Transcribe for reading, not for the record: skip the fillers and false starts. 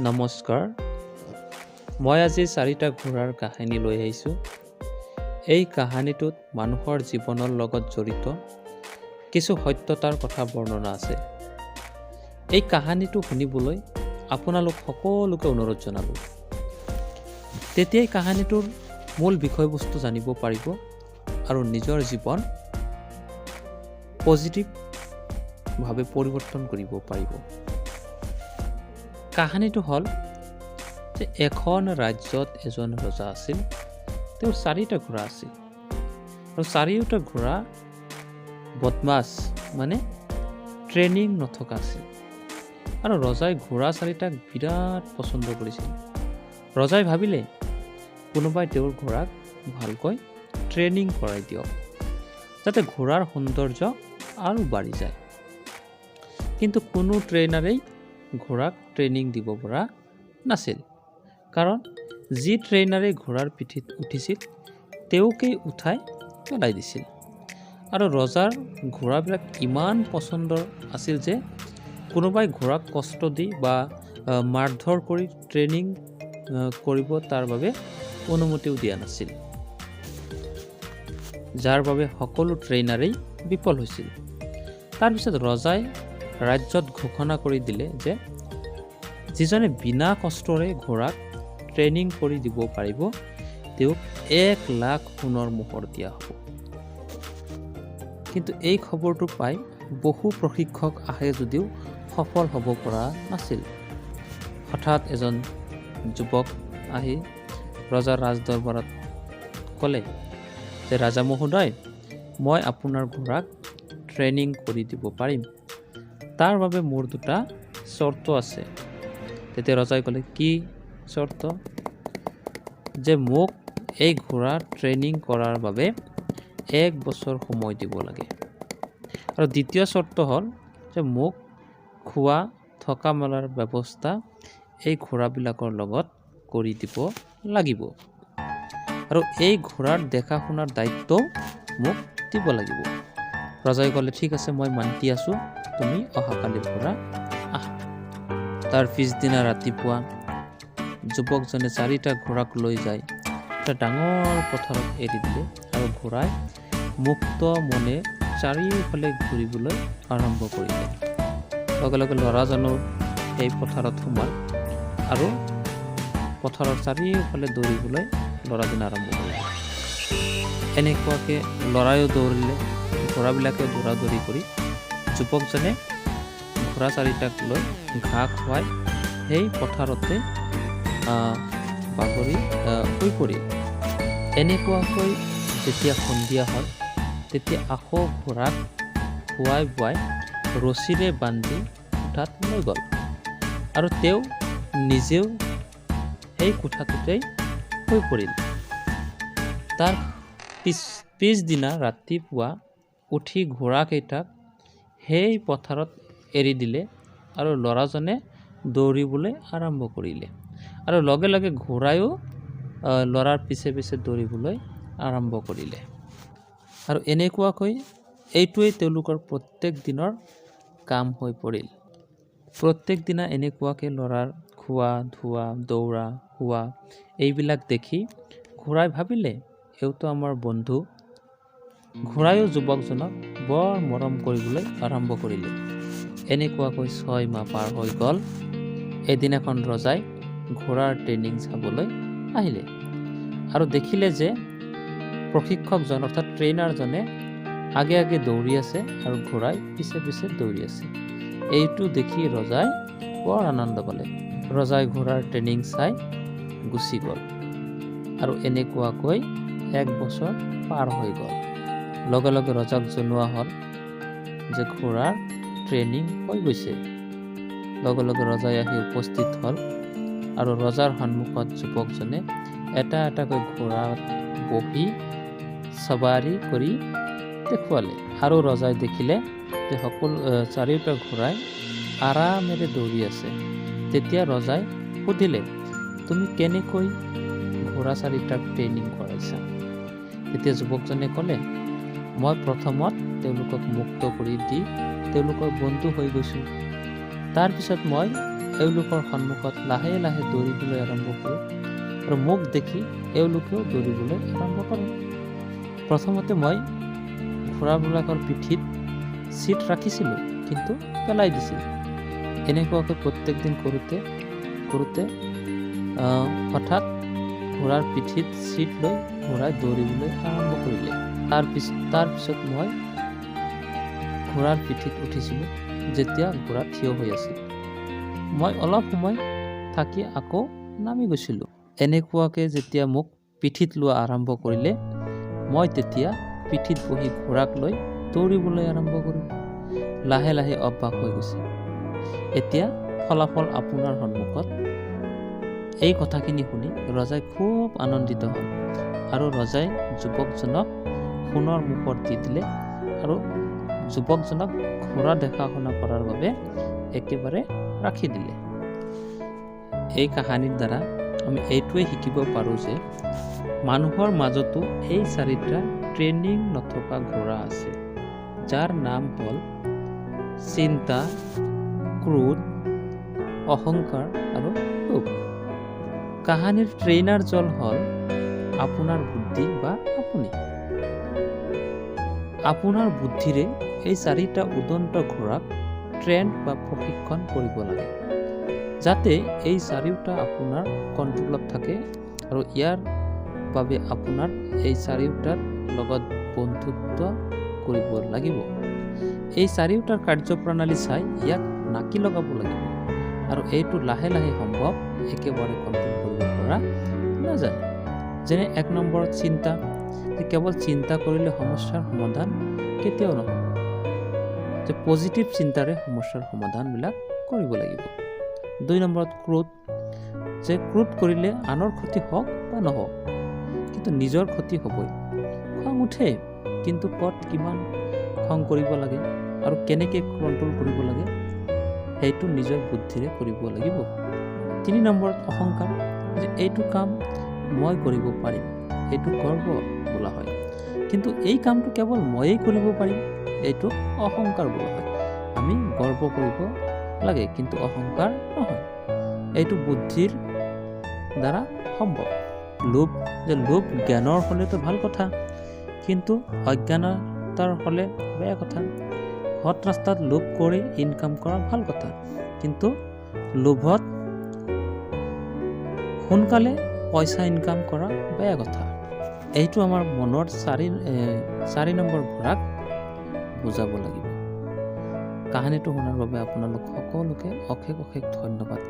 নমস্কাৰ, মই আজি 4টা ঘোঁৰাৰ কাহিনী লৈ আহিছোঁ। এই কাহিনীটোত মানুহৰ জীৱনৰ লগত জড়িত কিছু সত্যতাৰ কথা বৰ্ণনা আছে। এই কাহিনীটো শুনিবলৈ আপোনালোক সকলোকে অনুৰোধ জনালোঁ। তেতিয়াই কাহিনীটোৰ মূল বিষয়বস্তু জানিব পাৰিব আৰু নিজৰ জীৱন পজিটিভভাৱে পৰিৱৰ্তন কৰিব পাৰিব। কাহিনীটো হ'ল যে এখন ৰাজ্যত এজন ৰজা আছিল। তেওঁৰ 4টা ঘোঁৰা আছিল আৰু 4টা ঘোঁৰা বদমাছ মানে ট্ৰেইনিং নথকা আছিল। আৰু ৰজাই ঘোঁৰা 4টাক বিৰাট পচন্দ কৰিছিল। ৰজাই ভাবিলে কোনোবাই তেওঁৰ ঘোঁৰাক ভালকৈ ট্ৰেইনিং কৰাই দিয়ক, যাতে ঘোঁৰাৰ সৌন্দৰ্য আৰু বাঢ়ি যায়। কিন্তু কোনো ট্ৰেইনাৰেই ঘোঁৰাক ট্ৰেইনিং দিব পৰা নাছিল, কাৰণ যি ট্ৰেইনাৰে ঘোঁৰাৰ পিঠিত উঠিছিল তেওঁকেই উঠাই পেলাই দিছিল। আৰু ৰজাৰ ঘোঁৰাবিলাক ইমান পচন্দৰ আছিল যে কোনোবাই ঘোঁৰাক কষ্ট দি বা মাৰধৰ কৰি ট্ৰেইনিং কৰিব তাৰ বাবে অনুমতিও দিয়া নাছিল, যাৰ বাবে সকলো ট্ৰেইনাৰেই বিফল হৈছিল। তাৰপিছত ৰজাই ৰাজ্যত ঘোষণা কৰি দিলে যে যিজনে বিনা কষ্টৰে ঘোঁৰাক ট্ৰেইনিং কৰি দিব পাৰিব তেওঁক 1 লাখ সোণৰ মোহৰ দিয়া হ'ব। কিন্তু এই খবৰটো পাই বহু প্ৰশিক্ষক আহে যদিও সফল হ'ব পৰা নাছিল। হঠাৎ এজন যুৱক আহি ৰজাৰ ৰাজদৰবাৰত ক'লে যে ৰাজা মহোদয়, মই আপোনাৰ ঘোঁৰাক ট্ৰেইনিং কৰি দিব পাৰিম, তাৰ বাবে মোৰ 2টা চৰ্ত আছে। তেতিয়া ৰজাই ক'লে, কি চৰ্ত? যে মোক এই ঘোঁৰা ট্ৰেইনিং কৰাৰ বাবে 1 বছৰ সময় দিব লাগে। আৰু দ্বিতীয় চৰ্ত হ'ল যে মোক খোৱা থকা মেলাৰ ব্যৱস্থা এই ঘোঁৰাবিলাকৰ লগত কৰি দিব লাগিব। আৰু এই ঘোঁৰাৰ দেখা শুনাৰ দায়িত্বও মোক দিব লাগিব। ৰজাই ক'লে, ঠিক আছে, মই মান্তি আছোঁ, তুমি অহাকালিৰ পৰা আহা। তাৰ পিছদিনা ৰাতিপুৱা যুৱকজনে 4টা ঘোঁৰাক লৈ যায় এটা ডাঙৰ পথাৰত এৰি দিলে আৰু ঘোঁৰাই মুক্ত মনে চাৰিওফালে ঘূৰিবলৈ আৰম্ভ কৰিলে। লগে লগে ল'ৰাজনো সেই পথাৰত সোমাল আৰু পথাৰৰ চাৰিওফালে দৌৰিবলৈ ল'ৰাজনে আৰম্ভ কৰিলে। এনেকুৱাকৈ ল'ৰাইও দৌৰিলে, ঘোঁৰাবিলাকেও দৌৰা-দৌৰি কৰি যুৱকজনে ঘোঁৰা 4টাক লৈ ঘাঁহ খুৱাই সেই পথাৰতে বাগৰি শুই পৰিল। এনেকুৱাকৈ যেতিয়া সন্ধিয়া হয় তেতিয়া আকৌ ঘোঁৰাক খুৱাই বুৱাই ৰছীৰে বান্ধি কোঠাত লৈ গ'ল আৰু তেওঁ নিজেও সেই কোঠাটোতেই শুই পৰিল। তাৰ পিছদিনা ৰাতিপুৱা উঠি ঘোঁৰাকেইটাক সেই পথাৰত এৰি দিলে আৰু ল'ৰাজনে দৌৰিবলৈ আৰম্ভ কৰিলে। আৰু লগে লগে ঘোঁৰায়ো ল'ৰাৰ পিছে পিছে দৌৰিবলৈ আৰম্ভ কৰিলে। আৰু এনেকুৱাকৈ এইটোৱেই তেওঁলোকৰ প্ৰত্যেক দিনৰ কাম হৈ পৰিল। প্ৰত্যেক দিনা এনেকুৱাকৈ ল'ৰাৰ খোৱা ধোৱা দৌৰা শোৱা এইবিলাক দেখি ঘোঁৰাই ভাবিলে এওঁতো আমাৰ বন্ধু। ঘোঁৰায়ো যুৱকজনক বৰ মৰম কৰিবলৈ আৰম্ভ কৰিলে। এনেকুৱাকৈ 6 মাহ পাৰ হৈ গ'ল। এদিন এখন ৰজাই ঘোঁৰাৰ ট্ৰেইনিং চাবলৈ আহিলে আৰু দেখিলে যে প্ৰশিক্ষকজন অৰ্থাৎ ট্ৰেইনাৰজনে আগে আগে দৌৰি আছে আৰু ঘোঁৰাই পিছে পিছে দৌৰি আছে। এইটো দেখি ৰজাই বৰ আনন্দ পালে। ৰজাই ঘোঁৰাৰ ট্ৰেইনিং চাই গুচি গ'ল আৰু এনেকুৱাকৈ 1 বছৰ পাৰ হৈ গ'ল। লগে লগে ৰজাক জনোৱা হ'ল যে ঘোঁৰাৰ ট্ৰেইনিং হৈ গৈছে। লগে লগে ৰজাই আহি উপস্থিত হ'ল আৰু ৰজাৰ সন্মুখত যুৱকজনে এটা এটাকৈ ঘোঁৰাত বহি সৱাৰি কৰি দেখুৱালে। আৰু ৰজাই দেখিলে যে সকলো 4টা ঘোঁৰাই আৰামেৰে দৌৰি আছে। তেতিয়া ৰজাই সুধিলে, তুমি কেনেকৈ ঘোঁৰা 4টাক ট্ৰেইনিং কৰাইছা? তেতিয়া যুৱকজনে ক'লে, মই প্ৰথমত তেওঁলোকক মুক্ত কৰি দি তেওঁলোকৰ বন্ধু হৈ গৈছোঁ। তাৰপিছত মই এওঁলোকৰ সন্মুখত লাহে লাহে দৌৰিবলৈ আৰম্ভ কৰোঁ আৰু মোক দেখি এওঁলোকেও দৌৰিবলৈ আৰম্ভ কৰে। প্ৰথমতে মই ঘোঁৰাবিলাকৰ পিঠিত চিট ৰাখিছিলোঁ, কিন্তু পেলাই দিছিলোঁ। এনেকুৱাকৈ প্ৰত্যেক দিন কৰোঁতে হঠাৎ ঘোঁৰাৰ পিঠিত চিট লৈ ঘোঁৰাই দৌৰিবলৈ আৰম্ভ কৰিলে। তাৰপিছত মই ঘোঁৰাৰ পিঠিত উঠিছিলোঁ যেতিয়া ঘোঁৰা থিয় হৈ আছিল। মই অলপ সময় থাকি আকৌ নামি গৈছিলোঁ। এনেকুৱাকৈ যেতিয়া মোক পিঠিত লোৱা আৰম্ভ কৰিলে, মই তেতিয়া পিঠিত বহি ঘোঁৰাক লৈ দৌৰিবলৈ আৰম্ভ কৰিলোঁ। লাহে লাহে অভ্যাস হৈ গৈছে। এতিয়া ফলাফল আপোনাৰ সন্মুখত। এই কথাখিনি শুনি ৰজাই খুব আনন্দিত হ'ল আৰু ৰজাই যুৱকজনক সোণৰ মুকুট দি দিলে আৰু যুৱকজনক ঘোঁৰা দেখা শুনা কৰাৰ বাবে একেবাৰে ৰাখি দিলে। এই কাহিনীৰ দ্বাৰা আমি এইটোৱে শিকিব পাৰোঁ যে মানুহৰ মাজতো এই 4টা ট্ৰেইনিং নথকা ঘোঁৰা আছে, যাৰ নাম হ'ল চিন্তা, ক্ৰোধ, অহংকাৰ আৰু লোভ। কাহিনীৰ ট্ৰেইনাৰজন হ'ল আপোনাৰ বুদ্ধি বা আপুনি। আপোনাৰ বুদ্ধিৰে এই 4টা উদন্ত ঘোঁৰাক ট্ৰেইন বা প্ৰশিক্ষণ কৰিব লাগে, যাতে এই 4টা আপোনাৰ কণ্ট্ৰলত থাকে। আৰু ইয়াৰ বাবে আপোনাৰ এই 4টাৰ লগত বন্ধুত্ব কৰিব লাগিব। এই 4টাৰ কাৰ্যপ্ৰণালী চাই ইয়াক নাকি লগাব লাগিব। আৰু এইটো লাহে লাহে সম্ভৱ, একেবাৰে কণ্ট্ৰল কৰিব পৰা নাযায়। যেনে 1 নম্বৰত চিন্তা, যে কেৱল চিন্তা কৰিলে সমস্যাৰ সমাধান কেতিয়াও নহয়, যে পজিটিভ চিন্তাৰে সমস্যাৰ সমাধানবিলাক কৰিব লাগিব। 2 নম্বৰত ক্ৰোধ, যে ক্ৰোধ কৰিলে আনৰ ক্ষতি হওক বা নহওক, কিন্তু নিজৰ ক্ষতি হ'বই। খং উঠে, কিন্তু ক'ত কিমান খং কৰিব লাগে আৰু কেনেকৈ কণ্ট্ৰল কৰিব লাগে সেইটো নিজৰ বুদ্ধিৰে কৰিব লাগিব। 3 নম্বৰত অহংকাৰ, যে এইটো কাম মই কৰিব পাৰিম, এইটো গৰ্ব বোলা হয়। কিন্তু এই কামটো কেৱল ময়েই কৰিব পাৰিম, এইটো অহংকাৰ বোলা হয়। আমি গৰ্ব কৰিব লাগে, কিন্তু অহংকাৰ নহয়। এইটো বুদ্ধিৰ দ্বাৰা সম্ভৱ। লোভ, যে লোভ জ্ঞানৰ হ'লেতো ভাল কথা, কিন্তু অজ্ঞানতাৰ হ'লে বেয়া কথা। সৎ ৰাস্তাত লোভ কৰি ইনকাম কৰা ভাল কথা, কিন্তু লোভত সোনকালে পইচা ইনকাম কৰা বেয়া কথা। এইটো আমাৰ মনৰ 4 নম্বৰ ঘোঁৰাক বুজাব লাগিব। কাহিনীটো শুনাৰ বাবে আপোনালোক সকলোকে অশেষ অশেষ ধন্যবাদ।